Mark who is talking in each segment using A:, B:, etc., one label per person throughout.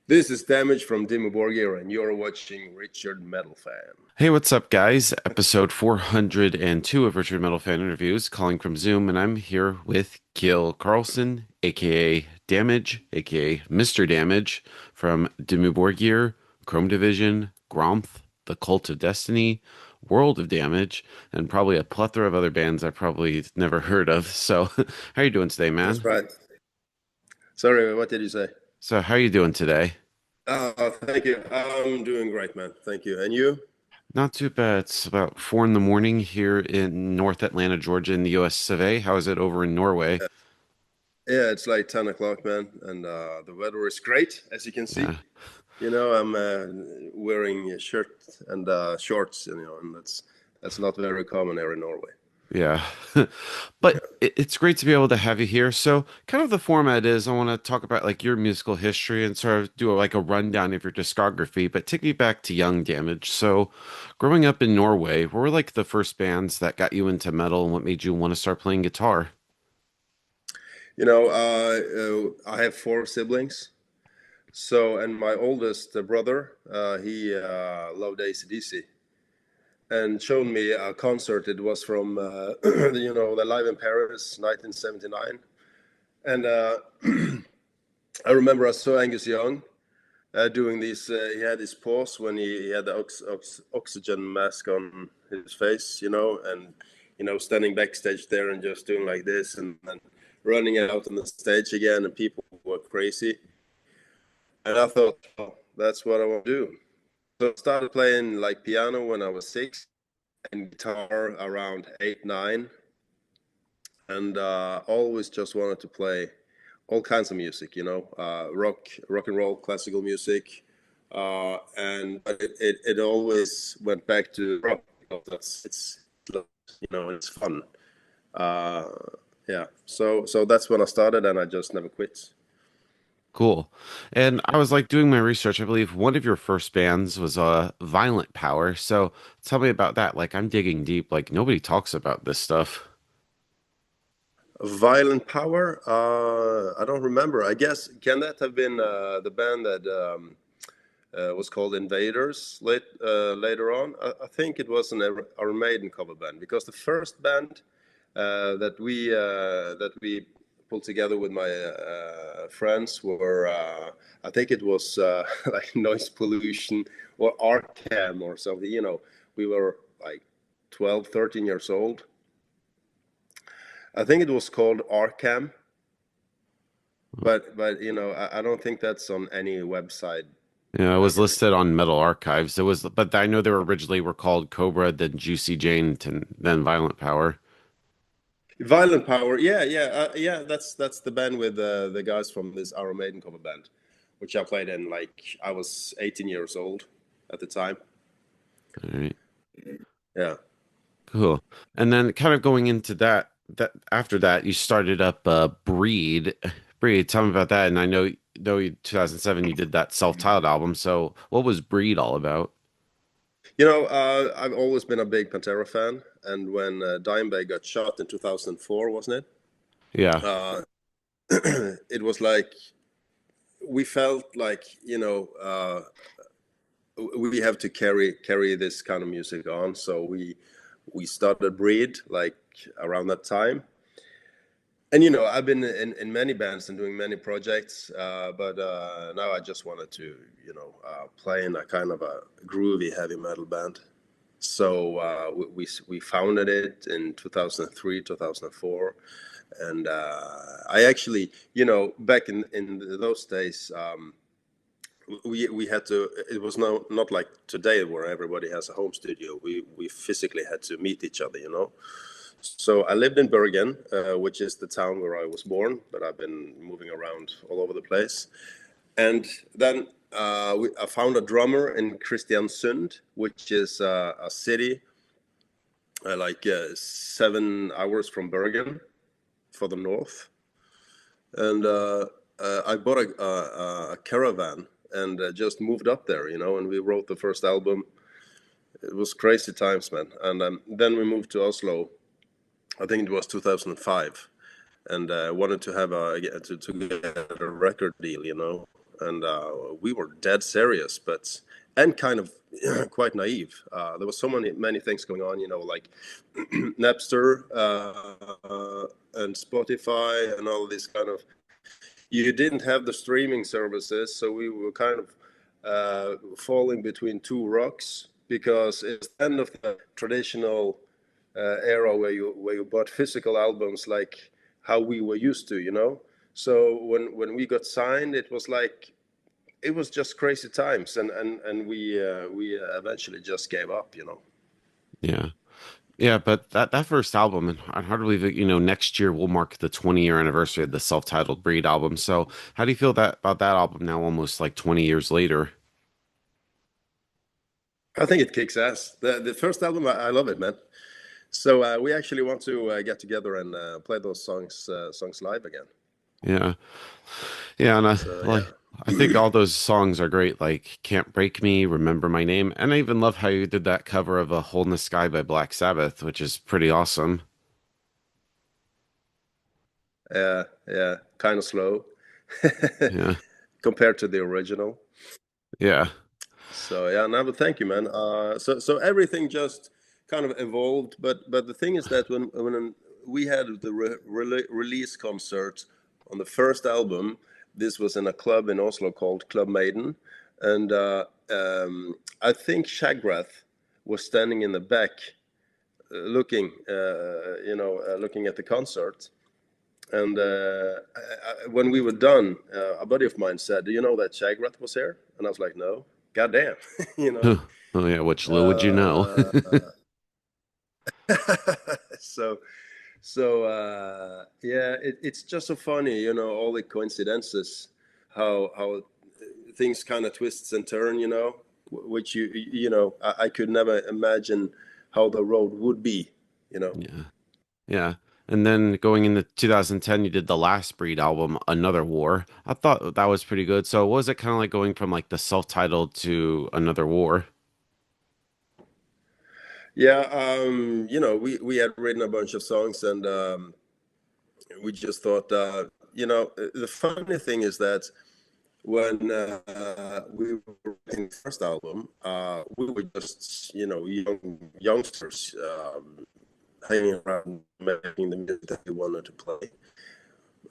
A: This is Damage from Dimmu Borgir, and you're watching RichardMetalFan.
B: Hey, what's up, guys? Episode 402 of Richard Metal Fan Interviews, calling from Zoom, and I'm here with Gil Carlson, aka Damage, aka Mr. Damage, from Dimmu Borgir, Chrome Division, Gromth, The Cult of Destiny, World of Damage, and probably a plethora of other bands I probably never heard of. So, how are you doing today,
A: That's
B: man?
A: right. Sorry, what did you say?
B: So, how are you doing today?
A: Thank you. I'm doing great, man. Thank you. And you?
B: Not too bad. It's about 4 in the morning here in North Atlanta, Georgia, in the US of A. How is it over in Norway?
A: Yeah, it's like 10 o'clock, man, and the weather is great, as you can see.
B: Yeah,
A: I'm wearing a shirt and shorts, and that's not very common here in Norway.
B: yeah. But it's great to be able to have you here. So, kind of the format is I want to talk about like your musical history and sort of do like a rundown of your discography, but take me back to Young Damage. So, growing up in Norway, what were like the first bands that got you into metal and what made you want to start playing guitar?
A: I have four siblings. So, and my oldest brother, he loved AC/DC and showed me a concert. It was from, the Live in Paris, 1979. And I remember I saw Angus Young doing these. He had his pause when he had the oxygen mask on his face, and standing backstage there and just doing like this, and then running out on the stage again, and people were crazy. And I thought, oh, that's what I want to do. So I started playing like piano when I was 6 and guitar around 8, 9. And always just wanted to play all kinds of music, rock and roll, classical music. And it always went back to rock because it's fun. Uh, yeah. So that's when I started and I just never quit.
B: Cool. And I was like doing my research. I believe one of your first bands was Violent Power. So tell me about that. Like I'm digging deep. Like nobody talks about this stuff.
A: Violent Power? I don't remember. I guess can that have been the band that was called Invaders later on? I think it was an Iron Maiden cover band because the first band that we pulled together with my friends were I think it was like Noise Pollution or Arcam or something. We were like 12, 13 years old. I think it was called Arkham, but I don't think that's on any website
B: Yeah, it was
A: ever.
B: listed on Metal Archives. It was, but I know they were originally were called Cobra, then Juicy Jane, then Violent Power.
A: Violent Power, yeah, yeah, yeah. That's the band with the guys from this Iron Maiden cover band, which I played in. Like I was 18 years old at the time.
B: All right,
A: Yeah.
B: cool. And then kind of going into that after that, you started up Breed. Breed, tell me about that. And I know 2007 you did that self-titled album. So what was Breed all about?
A: I've always been a big Pantera fan, and when Dimebag got shot in 2004, wasn't
B: Yeah.
A: it? It was like we felt like we have to carry this kind of music on. So we started Breed like around that time. And I've been in many bands and doing many projects, but now I just wanted to play in a kind of a groovy heavy metal band. So we founded it in 2003, 2004, and I actually, back in those days. We had to. It was not like today where everybody has a home studio. We physically had to meet each other. So I lived in Bergen, which is the town where I was born, but I've been moving around all over the place. And then I found a drummer in Kristiansund, which is a city like 7 hours from Bergen, for the north. And I bought a caravan and just moved up there, and we wrote the first album. It was crazy times, man. And then we moved to Oslo. I think it was 2005, and wanted to have to get a record deal. and we were dead serious, but and kind of quite naive. There was so many things going on, like Napster and Spotify and all these kind of. You didn't have the streaming services, so we were kind of falling between two rocks because it's the end of the traditional era where you bought physical albums like how we were used to. So when we got signed, it was just crazy times, and we eventually just gave up.
B: Yeah. Yeah, but that first album, and I'd hard to believe that, next year will mark the 20-year anniversary of the self-titled Breed album. So how do you feel that about that album now, almost like 20 years later?
A: I think it kicks ass. The first album, I love it, man. So we actually want to get together and play those songs live again.
B: Yeah. Yeah, and
A: So
B: like
A: yeah.
B: I think all those songs are great, like Can't Break Me, Remember My Name, and I even love how you did that cover of A Hole in the Sky by Black Sabbath, which is pretty awesome.
A: Yeah, kind of slow
B: Yeah.
A: compared to the original.
B: Yeah.
A: So yeah, no, but thank you, man. So everything just kind of evolved, but the thing is that when we had the release concert on the first album, this was in a club in Oslo called Club Maiden, and I think Shagrath was standing in the back, looking at the concert. And when we were done, a buddy of mine said, "Do you know that Shagrath was here?" And I was like, "No." God damn, you know.
B: Oh yeah, which little would you know?
A: Uh, so yeah, it's just so funny, all the coincidences, how things kind of twists and turn, which I could never imagine how the road would be.
B: Yeah. Yeah. And then going into 2010, you did the last Breed album, Another War. I thought that was pretty good. So was it kind of like going from like the self-titled to Another War?
A: Yeah, we had written a bunch of songs, and we just thought, the funny thing is that when we were writing the first album, we were just, youngsters, hanging around making the music that we wanted to play.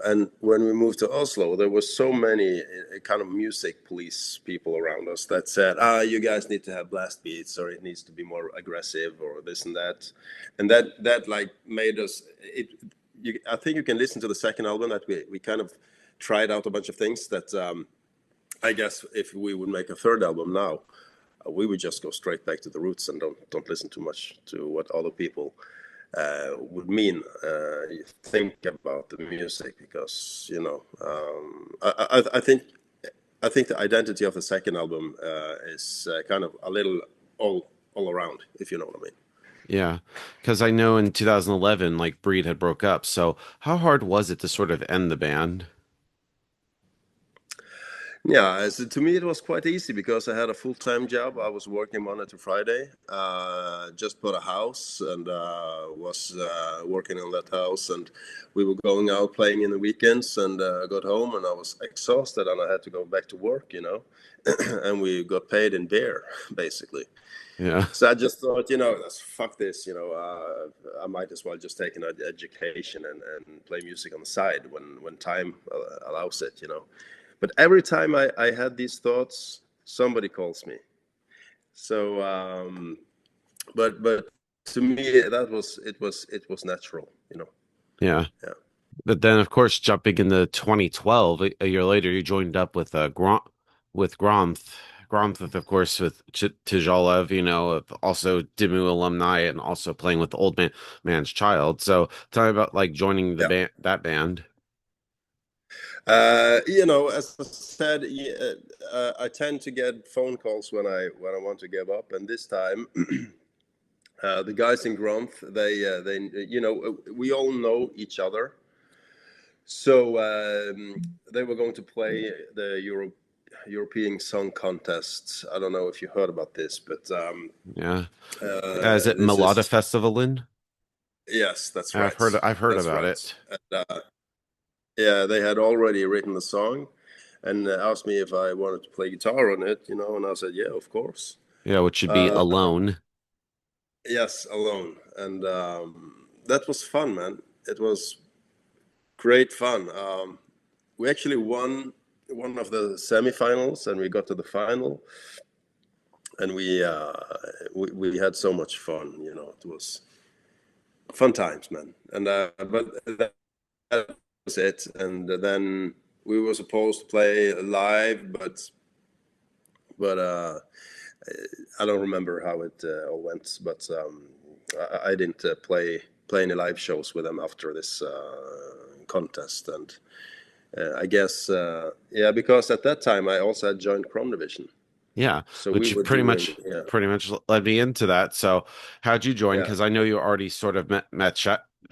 A: And when we moved to Oslo, there were so many kind of music police people around us that said, you guys need to have blast beats, or it needs to be more aggressive, or this and that. And that like made us, I think you can listen to the second album that we kind of tried out a bunch of things that I guess if we would make a third album now, we would just go straight back to the roots and don't listen too much to what other people would mean, think about the music, because I think the identity of the second album is kind of a little all around, if you know what I mean.
B: Yeah. Because I know in 2011, like Breed had broke up. So how hard was it to sort of end the band?
A: Yeah, so to me it was quite easy because I had a full-time job. I was working Monday to Friday. Just bought a house and was working on that house, and we were going out playing in the weekends, and got home and I was exhausted and I had to go back to work. And we got paid in beer, basically.
B: Yeah.
A: So I just thought, fuck this. I might as well just take an education and play music on the side when time allows it. But every time I had these thoughts, somebody calls me. So, but to me, it was natural.
B: Yeah.
A: Yeah.
B: But then, of course, jumping into 2012, a year later, you joined up with with Gromth. Gromth, with, of course, with Tijalev, also Dimmu alumni, and also playing with the Man's Child. So tell me about like joining the
A: Yeah.
B: that band.
A: As I said, I tend to get phone calls when I want to give up, and this time, the guys in Gromth, we all know each other. So they were going to play the European Song Contest. I don't know if you heard about this, but
B: Yeah. Is it
A: this
B: Melodic
A: is
B: Festivalin?
A: yes, that's
B: I've
A: right.
B: heard
A: That's
B: about
A: right.
B: it.
A: And, yeah, they had already written the song, and asked me if I wanted to play guitar on it, and I said, yeah, of course.
B: Yeah, which should be Alone.
A: Yes, Alone, and that was fun, man. It was great fun. We actually won one of the semifinals, and we got to the final, and we had so much fun. It was fun times, man. And but that was it. And then we were supposed to play live, but I don't remember how it all went. But I didn't play any live shows with them after this contest, and I guess because at that time I also had joined Chrome Division.
B: Yeah,
A: So we
B: which
A: were doing, yeah,
B: pretty much led me into that. So how'd you join?
A: yeah,
B: Because I know you already sort of met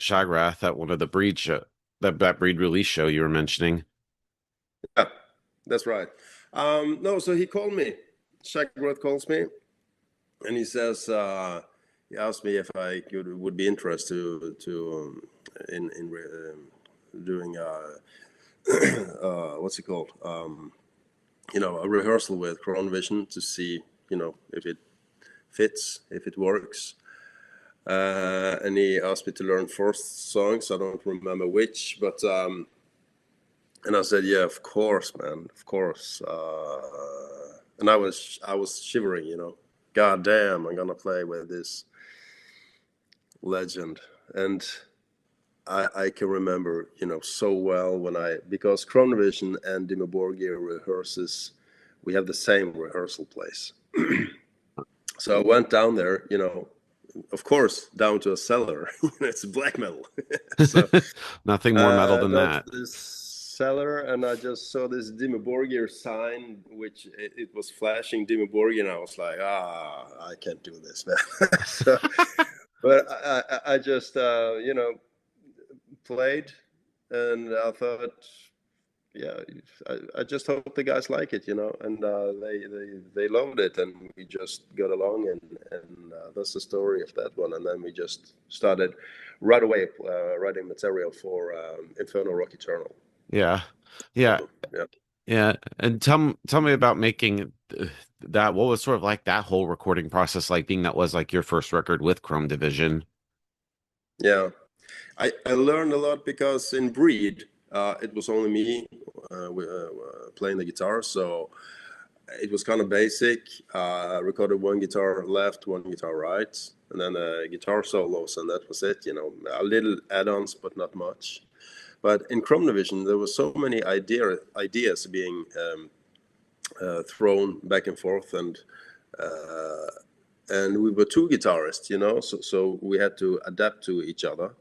B: Shagrath at one of the Breed show, that Breed release show you were mentioning.
A: yeah, that's right. No, so he called me. Shagrath calls me, and he says he asked me if I would be interested in doing what's it called, a rehearsal with Crown Vision to see if it fits, if it works. And he asked me to learn 4 songs. I don't remember which, but and I said, yeah, of course, man, of course. And I was shivering, God damn, I'm gonna play with this legend. And I can remember, so well because Chronovision and Dimmu Borgir rehearses, we have the same rehearsal place. So I went down there, of course, down to a cellar. It's black metal. So
B: Nothing more metal than
A: down to
B: that.
A: this cellar, and I just saw this Dimmu Borgir sign, which it was flashing Dimmu Borgir, and I was like, I can't do this, man. So, but I just, played, and I thought, yeah, I just hope the guys like it, and they loved it, and we just got along, and that's the story of that one. And then we just started right away writing material for Inferno Rock Eternal.
B: Yeah, yeah,
A: So yeah,
B: yeah. And tell me about making that. What was sort of like that whole recording process like, being that was like your first record with Chrome Division?
A: yeah. I learned a lot because in Breed, it was only me playing the guitar, so it was kind of basic. Recorded one guitar left, one guitar right, and then guitar solos, and that was it. A little add-ons, but not much. But in Chrome Division, there were so many ideas being thrown back and forth, and we were 2 guitarists, so we had to adapt to each other.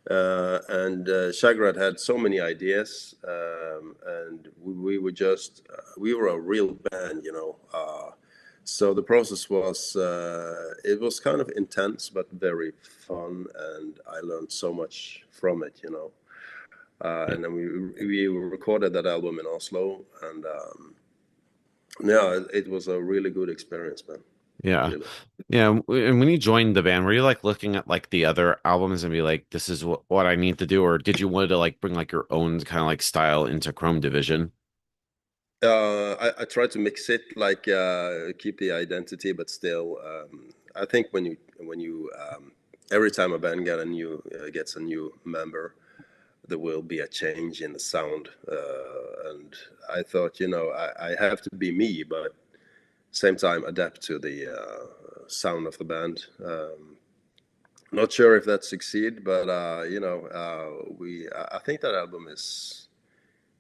A: And Shagrat had so many ideas, and we were just we were a real band, so the process was it was kind of intense but very fun, and I learned so much from it, and then we recorded that album in Oslo, and yeah, it was a really good experience, man.
B: Yeah.
A: Really.
B: Yeah. And when you joined the band, were you like looking at like the other albums and be like, this is what I need to do? Or did you want to like bring like your own kind of like style into Chrome Division?
A: I try to mix it, like keep the identity, but still, I think when you every time a band gets a new member, there will be a change in the sound, and I thought, I have to be me, but same time adapt to the sound of the band. Not sure if that succeed, but I think that album is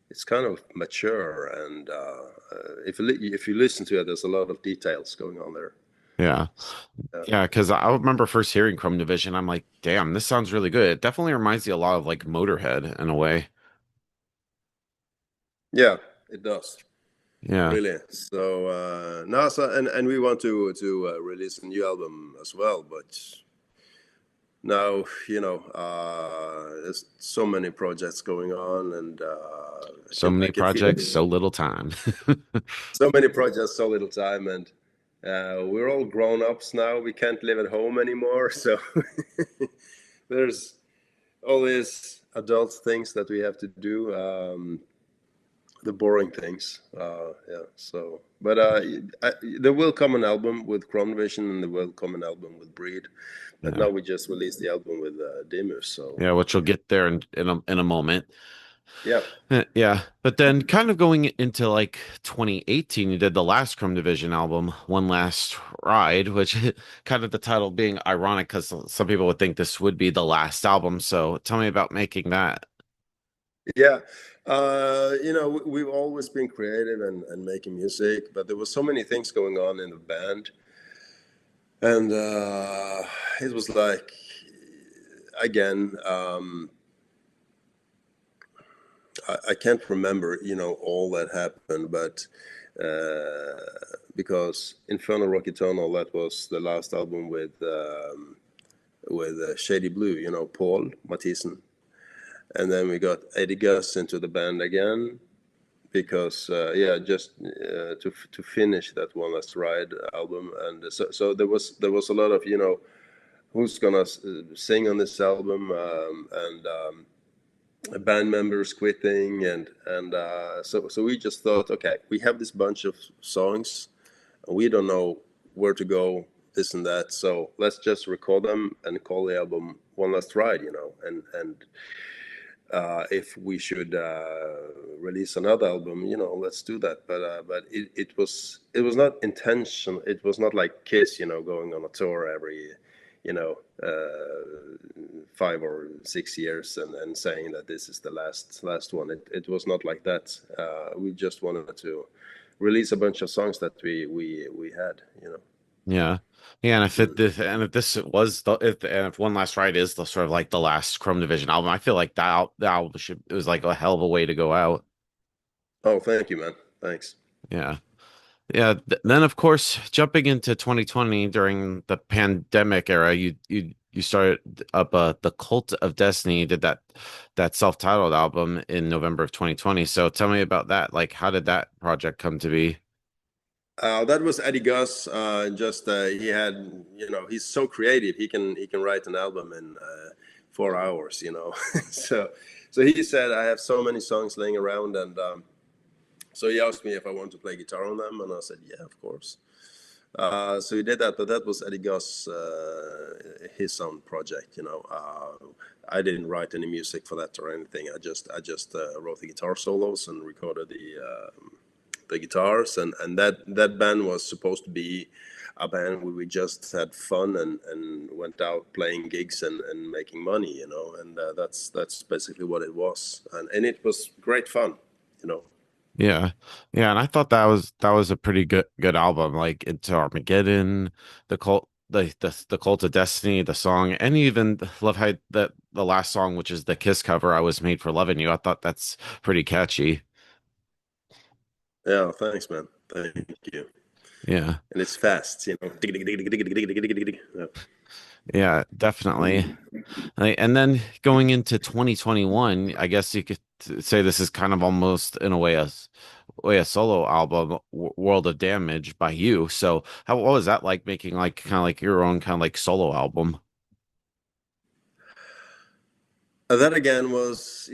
A: it's kind of mature, and if you listen to it, there's a lot of details going on there.
B: Yeah.
A: Uh,
B: Yeah. Cause I remember first hearing Chrome Division. I'm like, damn, this sounds really good. It definitely reminds you a lot of like Motorhead in a way.
A: yeah, it does
B: Yeah.
A: really. So NASA, and we want to release a new album as well, but now there's so many projects going on, and
B: So
A: I
B: many
A: can feel
B: projects, so little time.
A: so many projects, so little time, and we're all grown ups now. We can't live at home anymore, so there's all these adult things that we have to do. the boring things. Yeah. So, but there will come an album with Chronovision, and there will come an album with Breed. But
B: Yeah.
A: now we just released the album with Dimmu. So
B: Yeah, which we'll get there in a moment.
A: yeah.
B: Yeah, but then kind of going into like 2018, you did the last Chrome Division album, One Last Ride, which kind of the title being ironic because some people would think this would be the last album. So tell me about making that.
A: Yeah. We've always been creative and making music, but there was so many things going on in the band, and it was like, again, I can't remember, all that happened, but because Infernal Rock Eternal, that was the last album with Shady Blue, Paul Mathisen, and then we got Eddie Gus into the band again because just to finish that One Last Ride album, and so there was a lot of who's gonna sing on this album, and band members quitting, and so we just thought, okay, we have this bunch of songs and we don't know where to go, this and that, so let's just record them and call the album One Last Ride, and if we should release another album, let's do that. But it was not intention. It was not like Kiss, going on a tour every, 5 or 6 years and saying that this is the last one. It was not like that. We just wanted to release a bunch of songs that we had.
B: Yeah. Yeah, and if it
A: Mm.
B: this and if this was if One Last Ride is the sort of like the last Chrome Division album, I feel like that album it was like a hell of a way to go out.
A: Oh, thank you, man. Thanks.
B: Yeah. Yeah, then of course, jumping into 2020 during the pandemic era, you started up the Cult of Destiny, did that self-titled album in November of 2020. So tell me about that. Like, how did that project come to be?
A: That was Eddie Gus. Just he had, he's so creative. He can write an album in 4 hours. So so he said, I have so many songs laying around, and so he asked me if I want to play guitar on them, and I said, yeah, of course. So he did that, but that was Eddie Gus, his own project. I didn't write any music for that or anything. I just wrote the guitar solos and recorded the guitars, and that band was supposed to be a band where we just had fun and went out playing gigs and making money, and that's basically what it was, and it was great fun, you know.
B: Yeah. Yeah, and I thought that was a pretty good album, like Into Armageddon, the Cult of Destiny, the song, and even love how the last song, which is the Kiss cover, I Was Made for Loving You. I thought that's pretty catchy.
A: Yeah, thanks, man. Thank you.
B: Yeah.
A: And it's fast, you know. Dig, dig, dig, dig, dig, dig, dig, dig, dig, dig. Yeah.
B: Yeah, definitely. And then going into 2021, I guess you could say this is kind of almost in a way a solo album, World of Damage by you. So what was that like making like kind of like your own kind of like solo album?
A: That again was,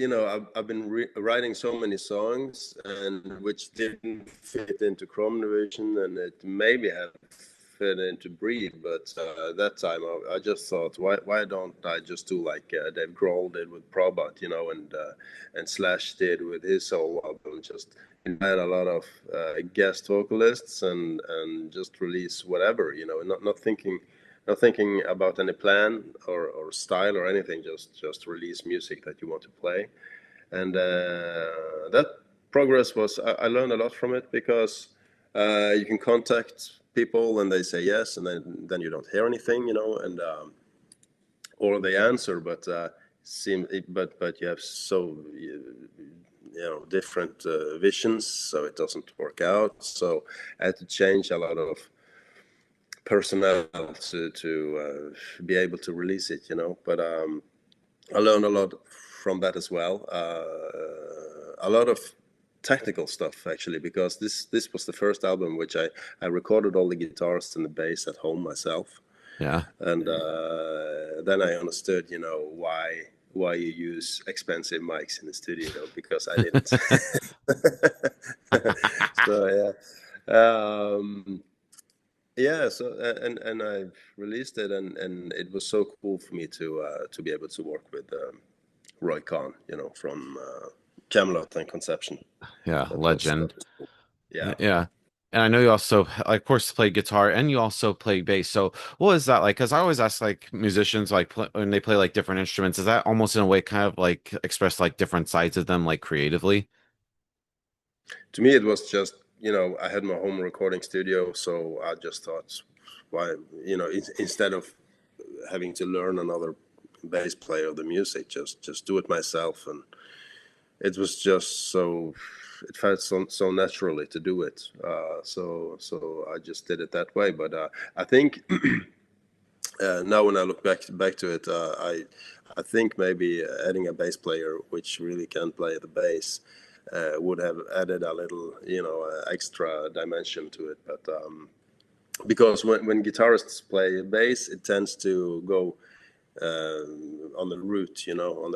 A: I've been writing so many songs, and which didn't fit into Chrome Division, and it maybe have fit into Breathe, but that time I just thought, why don't I just do like Dave Grohl did with Probot, and Slash did with his solo album, just invite a lot of guest vocalists and just release whatever, not thinking about any plan or style or anything, just release music that you want to play. And that progress was, I learned a lot from it, because you can contact people and they say yes, and then you don't hear anything, and or they answer, but but you have so different visions, so it doesn't work out. So I had to change a lot of personnel to be able to release it, But I learned a lot from that as well. A lot of technical stuff, actually, because this was the first album which I recorded all the guitars and the bass at home myself,
B: Yeah.
A: and then I understood, why. why you use expensive mics in the studio because I didn't. So yeah, yeah. So and I released it, and it was so cool for me to be able to work with Roy Khan, from Camelot and Conception.
B: Yeah,
A: That
B: legend.
A: was cool. Yeah.
B: Yeah. And I know you also, of course, play guitar and you also play bass. So what is that like? Because I always ask like musicians, like when they play like different instruments, is that almost in a way kind of like express like different sides of them, like creatively?
A: To me, it was just, I had my home recording studio, so I just thought, why, instead of having to learn another bass player the music, just do it myself. And it was just so, it felt so naturally to do it. So I just did it that way. But I think now when I look back to it, I think maybe adding a bass player which really can play the bass would have added a little, extra dimension to it. But because when guitarists play bass, it tends to go on the root, on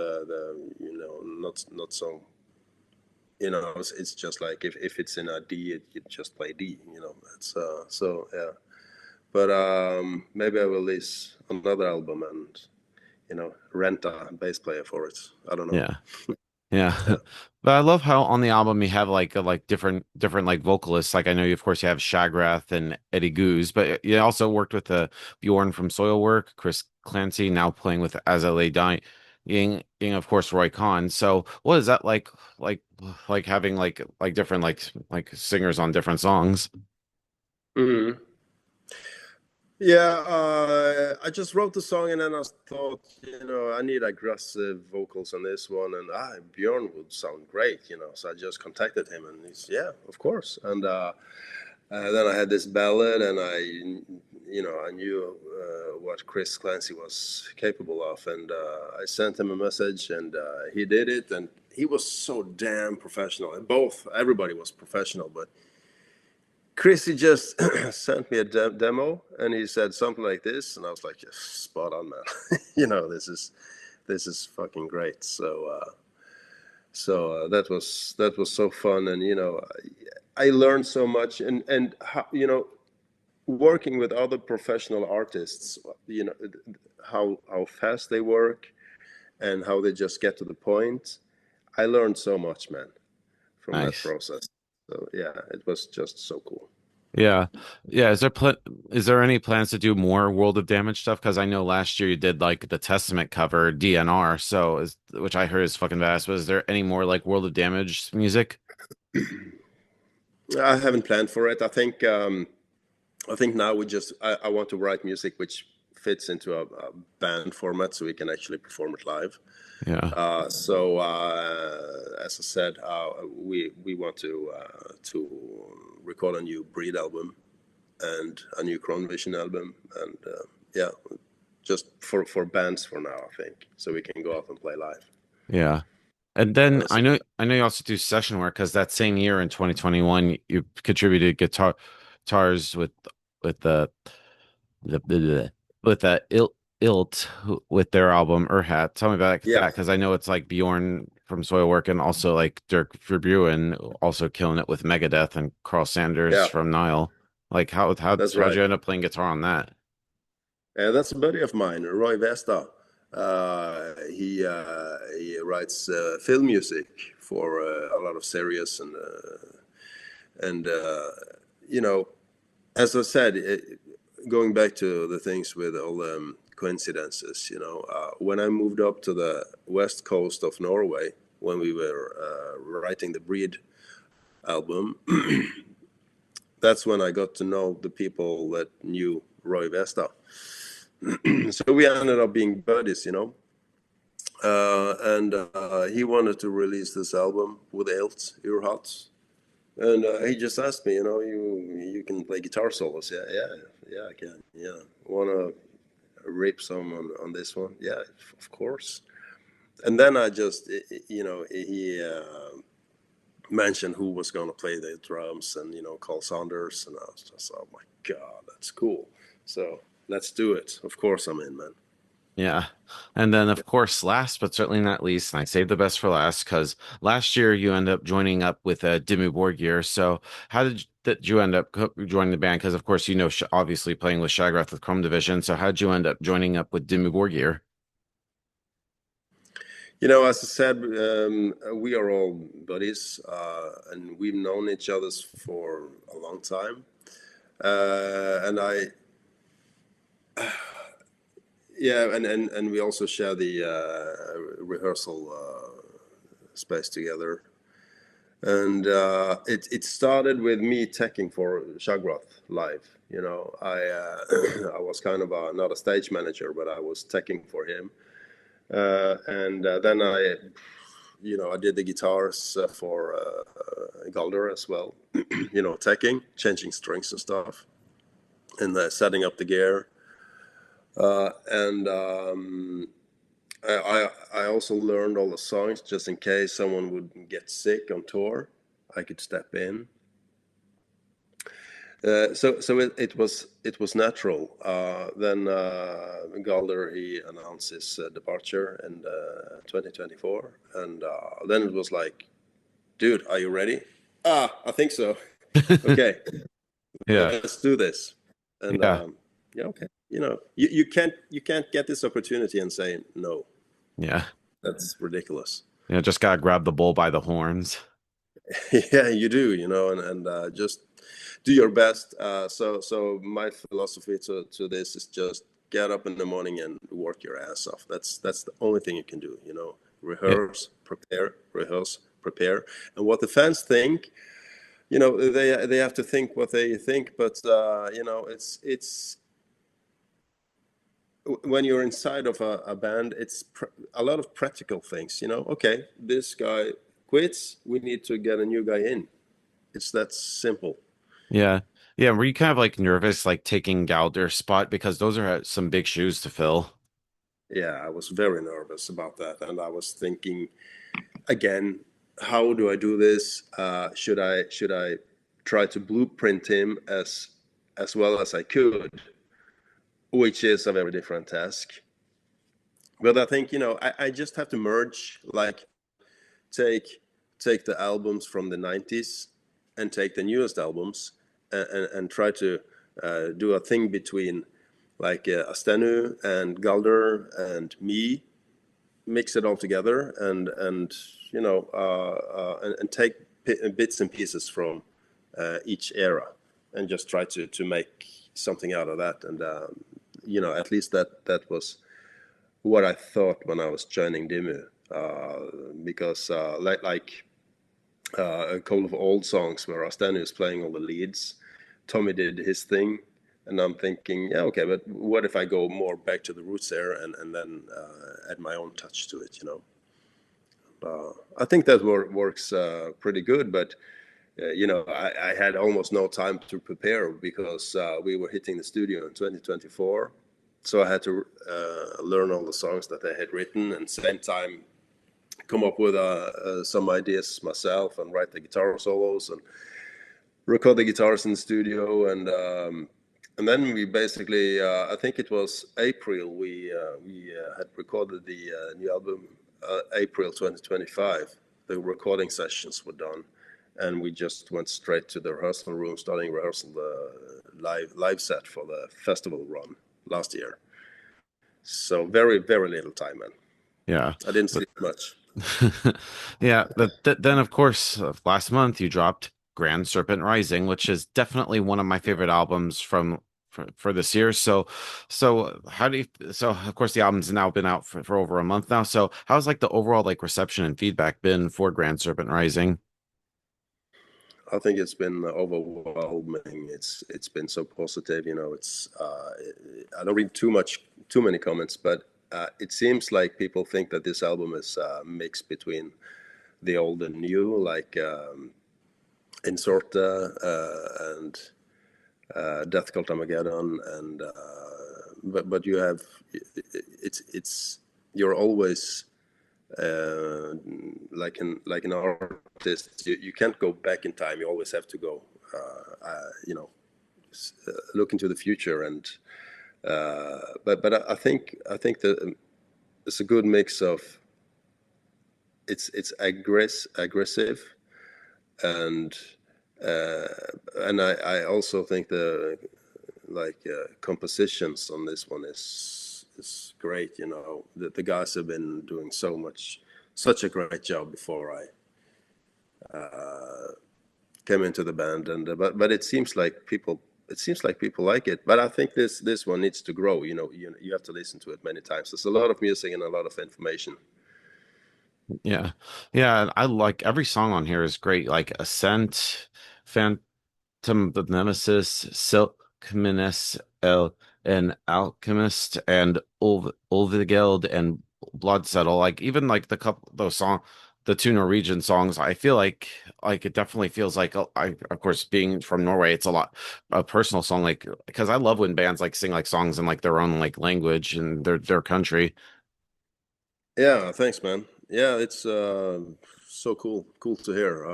A: not so, it's just like if it's in a D, you just play D, It's so yeah. But maybe I will release another album and rent a bass player for it. I don't know.
B: Yeah. Yeah.
A: Yeah.
B: But I love how on the album you have like different like vocalists. Like I know you of course you have Shagrath and Eddie Goose, but you also worked with Bjorn from Soilwork, Chris Clancy, now playing with As I Lay Dying, of course Roy Khan. So what is that like like having like different like singers on different songs?
A: Mhm. Yeah, I just wrote the song and then I thought, I need aggressive vocals on this one, and Bjorn would sound great, So I just contacted him, and he's yeah, of course. And then I had this ballad, and I knew what Chris Clancy was capable of, and I sent him a message, and he did it, and he was so damn professional. And everybody was professional, but Chrissy just sent me a demo, and he said something like this, and I was like, yes, spot on, man. This is fucking great. So that was so fun, and I learned so much, and how, working with other professional artists, how fast they work and how they just get to the point. I learned so much, man, from that
B: Nice.
A: process. So yeah, it was just so cool.
B: Yeah. Yeah. Is there any plans to do more World of Damage stuff? Because I know last year you did like the Testament cover DNR, which I heard is fucking badass. But is there any more like World of Damage music?
A: I haven't planned for it. I think now I want to write music which fits into a band format so we can actually perform it live.
B: Yeah.
A: So as I said, we want to record a new Breed album and a new Crown Vision album, and yeah, just for bands for now, I think, so we can go out and play live.
B: Yeah. And then
A: Uh,
B: I
A: so
B: know I know you also do session work because that same year in 2021 you contributed guitars with the with that Ilt with their album Urhat. Tell me about
A: yeah,
B: that because I know it's like Bjorn from Soilwork and also like Dirk Verbeuren also killing it with Megadeth and Carl Sanders
A: yeah,
B: from Nile. Like
A: that's
B: how'd
A: right.
B: you end up playing guitar on that?
A: That's a buddy of mine, Roy Vesta. He writes film music for a lot of series, and you know, as I said, going back to the things with all coincidences, when I moved up to the west coast of Norway when we were writing the Breed album, that's when I got to know the people that knew Roy Vesta. So we ended up being buddies. And he wanted to release this album with Ailt, Urhat. And he just asked me, you can play guitar solos. Yeah, yeah, yeah, I can. Yeah. Wanna rip some on this one? Yeah, of course. And then I just, he mentioned who was gonna play the drums, and Carl Saunders, and I was just, oh my god, that's cool. So let's do it. Of course, I'm in, man.
B: Yeah. And then, of course, last but certainly not least, and I saved the best for last because last year you ended up joining up with Dimmu Borgir. So, how did you end up joining the band? Because, of course, you know, sh obviously playing with Shagrath with Chrome Division. So, how did you end up joining up with Dimmu Borgir?
A: As I said, we are all buddies, and we've known each other for a long time. And yeah, and we also share the rehearsal space together. And it started with me teching for Shagrath live. I was kind of not a stage manager, but I was teching for him. And then I did the guitars for Galder as well. Teching, changing strings and stuff, and setting up the gear. And I also learned all the songs just in case someone would get sick on tour. I could step in. So it was natural. Then Galder, he announced his departure in 2024, and then it was like, dude, are you ready? I think so. Okay,
B: Yeah.
A: let's do this. And
B: Yeah.
A: yeah, okay. You can't get this opportunity and say no.
B: Yeah.
A: That's ridiculous.
B: Yeah. Just gotta grab the bull by the horns.
A: Yeah, you do. And just do your best. So my philosophy to this is just get up in the morning and work your ass off. That's the only thing you can do.
B: Yeah.
A: Rehearse, prepare, and what the fans think. They have to think what they think, but it's when you're inside of a band, it's a lot of practical things. Okay, this guy quits, we need to get a new guy in. It's that simple.
B: Yeah. Yeah. Were you kind of like nervous, like taking Galder's spot because those are some big shoes to fill?
A: Yeah, I was very nervous about that, and I was thinking again, how do I do this? Should I try to blueprint him as well as I could, which is a very different task. But I think I just have to merge, like take take the albums from the 90s and take the newest albums, and try to do a thing between like Astenu and Galder and me, mix it all together, and take bits and pieces from each era, and just try to make something out of that. And at least that was what I thought when I was joining Dimmu, because a couple of old songs where Astani is playing all the leads, Tommy did his thing, and I'm thinking, yeah, okay, but what if I go more back to the roots there, and then add my own touch to it. I think that works pretty good, but I had almost no time to prepare because we were hitting the studio in 2024. So I had to learn all the songs that I had written, and same time come up with some ideas myself, and write the guitar solos and record the guitars in the studio. And then we basically, I think it was April, we had recorded the new album, April 2025. The recording sessions were done, and we just went straight to the rehearsal room, starting rehearsal the live set for the festival run last year. So very, very little time, man.
B: Yeah.
A: I didn't
B: But
A: sleep much.
B: yeah, then of course, last month you dropped Grand Serpent Rising, which is definitely one of my favorite albums for this year. So how do you, so of course the album's now been out for over a month now. So how's like the overall like reception and feedback been for Grand Serpent Rising?
A: I think it's been overwhelming. It's been so positive. It's I don't read too many comments, but it seems like people think that this album is a mix between the old and new, like Insorta and Death Cult Armageddon, and but you have it's you're always like an artist. You can't go back in time. You always have to go, look into the future, and But I think that it's a good mix of it's aggressive and uh, and I also think the compositions on this one is great. The guys have been doing such a great job before I came into the band, and but it seems like people like it. But I think this one needs to grow. You have to listen to it many times. There's a lot of music and a lot of information.
B: Yeah. Yeah, I like every song on here is great. Like Ascent, the Nemesis, Silk, Minas, and Alchemist, and Ulvigeld, and Bloodsettle. Like even like the couple those song, the two Norwegian songs. I feel like it definitely feels like I of course being from Norway, it's a personal song. Like because I love when bands like sing like songs in like their own like language and their country.
A: Yeah, thanks, man. Yeah, it's so cool to hear.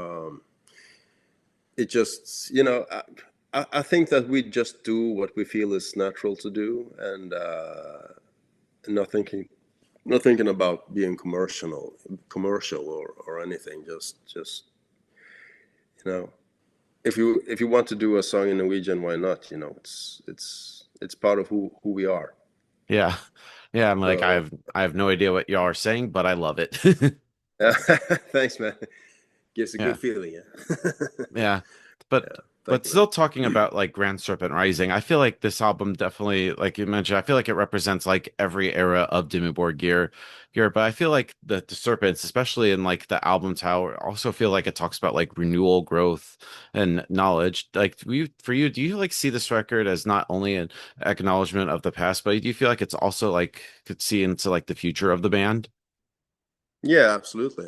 A: It just, I think that we just do what we feel is natural to do, and not thinking about being commercial or anything. Just you know, if you want to do a song in Norwegian, why not? It's part of who we are.
B: Yeah. Yeah, I'm like
A: So
B: I have no idea what y'all are saying, but I love it.
A: yeah, thanks, man. Gives a good
B: Yeah.
A: feeling. Yeah.
B: Yeah. But
A: Yeah.
B: but
A: Thank you,
B: still talking about like Grand Serpent Rising, I feel like this album definitely, like you mentioned, I feel like it represents like every era of Dimmu Borgir here, but I feel like the Serpents, especially in like the album tower, also feel like it talks about like renewal, growth, and knowledge. Like for you, do you like see this record as not only an acknowledgement of the past, but do you feel like it's also like could see into like the future of the band?
A: man. Yeah, absolutely.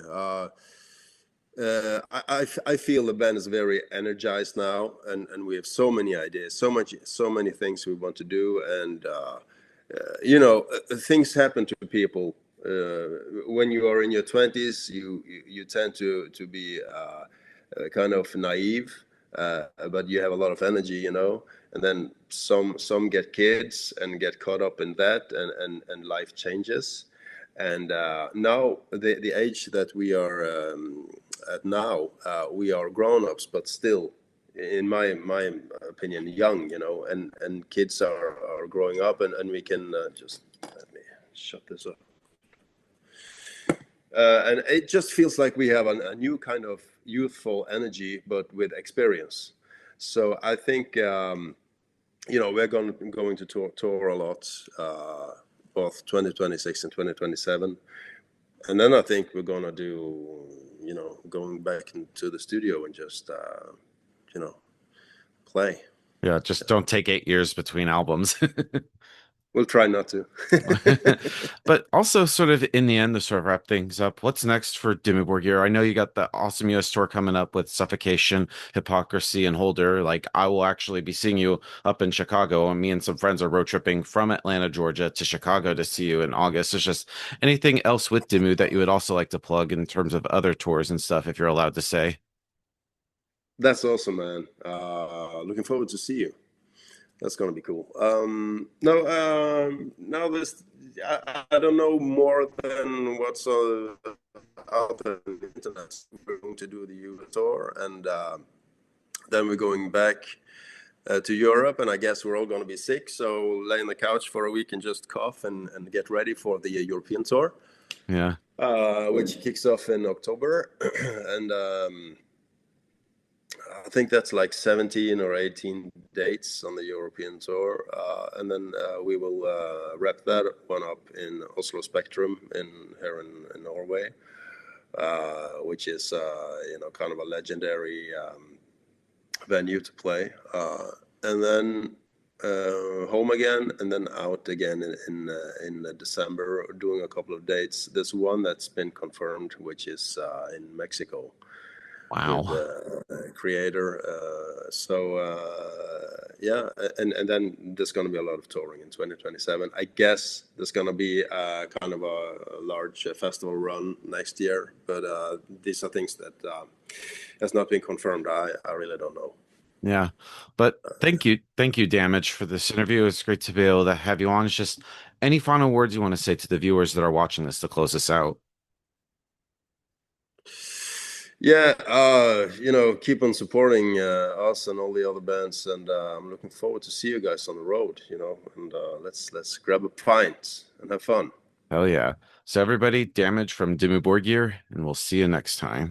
A: I feel the band is very energized now, and we have so many ideas, so many things we want to do, and things happen to people when you are in your 20s. You tend to be kind of naive, but you have a lot of energy, and then some get kids and get caught up in that, and life changes. And now the age that we are at now, we are grown-ups, but still, in my opinion, young, and kids are growing up, and we can just let me shut this up. And it just feels like we have a new kind of youthful energy, but with experience. So I think we're going to tour a lot, both 2026 and 2027, and then I think we're gonna do, going back into the studio and just you know play.
B: Yeah, just don't take 8 years between albums.
A: We'll try not to.
B: But also, sort of in the end, to sort of wrap things up, what's next for Dimmu Borgir? I know you got the awesome US tour coming up with Suffocation, Hypocrisy, and Holder. Like, I will actually be seeing you up in Chicago, and me and some friends are road tripping from Atlanta, Georgia to Chicago to see you in August. There's just anything else with Dimmu that you would also like to plug in terms of other tours and stuff, if you're allowed to say.
A: That's awesome, man. Looking forward to see you. That's gonna be cool. No, now this, I don't know more than what's out there on the internet. We're going to do the U tour, and then we're going back to Europe, and I guess we're all going to be sick. So lay on the couch for a week and just cough and get ready for the European tour,
B: Yeah.
A: which kicks off in October, and I think that's like 17 or 18 dates on the European tour, and then we will wrap that one up in Oslo Spectrum here in Norway, which is kind of a legendary venue to play, and then home again, and then out again in December, doing a couple of dates. There's one that's been confirmed, which is in Mexico with
B: Wow.
A: creator. So yeah, and then there's going to be a lot of touring in 2027. I guess there's going to be kind of a large festival run next year, but these are things that has not been confirmed. I really don't know.
B: Yeah. But thank you, Damage, for this interview. It's great to be able to have you on. It's just any final words you want to say to the viewers that are watching this to close us out.
A: Yeah, keep on supporting us and all the other bands, and I'm looking forward to see you guys on the road. And let's grab a pint and have fun.
B: Hell yeah. So everybody, Damage from Dimmu Borgir, and we'll see you next time.